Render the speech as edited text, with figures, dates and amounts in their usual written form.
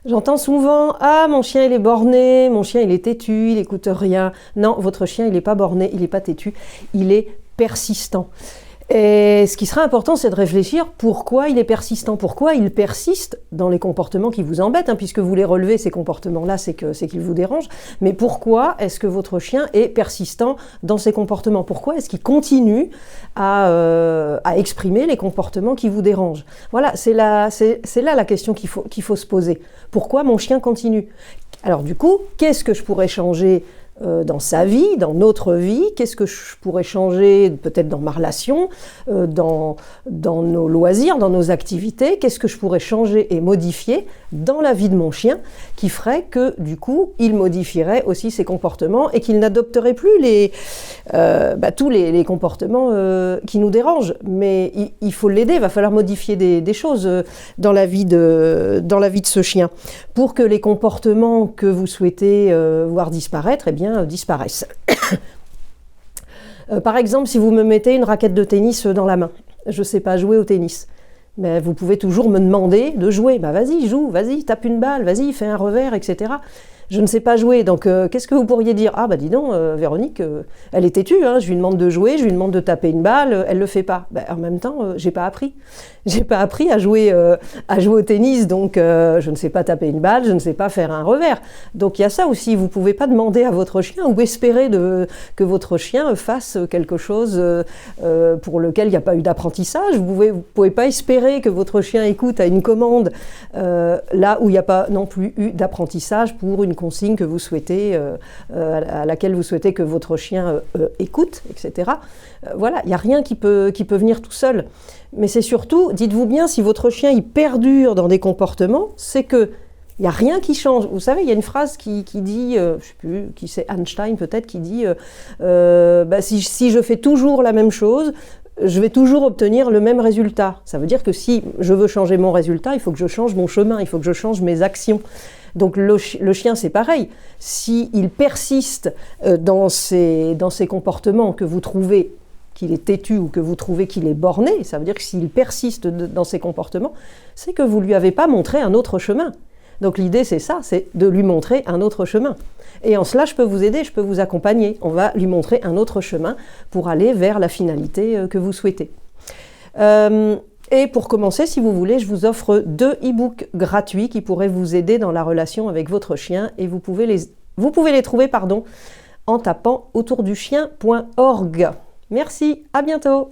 J'entends souvent: ah, mon chien il est borné, mon chien il est têtu, il écoute rien. Non, votre chien il n'est pas borné, il n'est pas têtu, il est persistant. Et ce qui sera important, c'est de réfléchir pourquoi il est persistant, pourquoi il persiste dans les comportements qui vous embêtent, puisque vous les relevez, ces comportements-là, c'est qu'ils vous dérangent. Mais pourquoi est-ce que votre chien est persistant dans ces comportements? Pourquoi est-ce qu'il continue à exprimer les comportements qui vous dérangent? Voilà, c'est là la question qu'il faut se poser. Pourquoi mon chien continue? Alors du coup, qu'est-ce que je pourrais changer dans sa vie, dans notre vie? Qu'est-ce que je pourrais changer peut-être dans ma relation, dans nos loisirs, dans nos activités? Qu'est-ce que je pourrais changer et modifier dans la vie de mon chien qui ferait que du coup il modifierait aussi ses comportements et qu'il n'adopterait plus tous les comportements qui nous dérangent? Mais il faut l'aider, il va falloir modifier des choses dans la vie de ce chien pour que les comportements que vous souhaitez voir disparaître, eh bien, disparaissent. Par exemple, si vous me mettez une raquette de tennis dans la main, je ne sais pas jouer au tennis, mais vous pouvez toujours me demander de jouer. Bah vas-y, joue, vas-y, tape une balle, vas-y, fais un revers, etc. Je ne sais pas jouer, donc qu'est-ce que vous pourriez dire? Ah bah dis donc, Véronique, elle est têtue, je lui demande de jouer, je lui demande de taper une balle, elle le fait pas. Bah, en même temps, j'ai pas appris. J'ai pas appris à jouer au tennis, donc je ne sais pas taper une balle, je ne sais pas faire un revers. Donc il y a ça aussi, vous pouvez pas demander à votre chien ou espérer que votre chien fasse quelque chose pour lequel il n'y a pas eu d'apprentissage. Vous pouvez pas espérer que votre chien écoute à une commande là où il n'y a pas non plus eu d'apprentissage pour une consigne que vous souhaitez, à laquelle vous souhaitez que votre chien écoute, etc. Voilà, il n'y a rien qui peut venir tout seul. Mais c'est surtout, dites-vous bien, si votre chien il perdure dans des comportements, c'est que il n'y a rien qui change. Vous savez, il y a une phrase qui dit, je ne sais plus, qui c'est Einstein peut-être, qui dit si je fais toujours la même chose, je vais toujours obtenir le même résultat. Ça veut dire que si je veux changer mon résultat, il faut que je change mon chemin, il faut que je change mes actions. Donc le chien, c'est pareil. S'il persiste dans ces comportements que vous trouvez qu'il est têtu ou que vous trouvez qu'il est borné, ça veut dire que s'il persiste dans ces comportements, c'est que vous ne lui avez pas montré un autre chemin. Donc l'idée, c'est ça, c'est de lui montrer un autre chemin. Et en cela, je peux vous aider, je peux vous accompagner. On va lui montrer un autre chemin pour aller vers la finalité que vous souhaitez. Et pour commencer, si vous voulez, je vous offre 2 e-books gratuits qui pourraient vous aider dans la relation avec votre chien. Et vous pouvez les trouver en tapant autourduchien.org. Merci, à bientôt!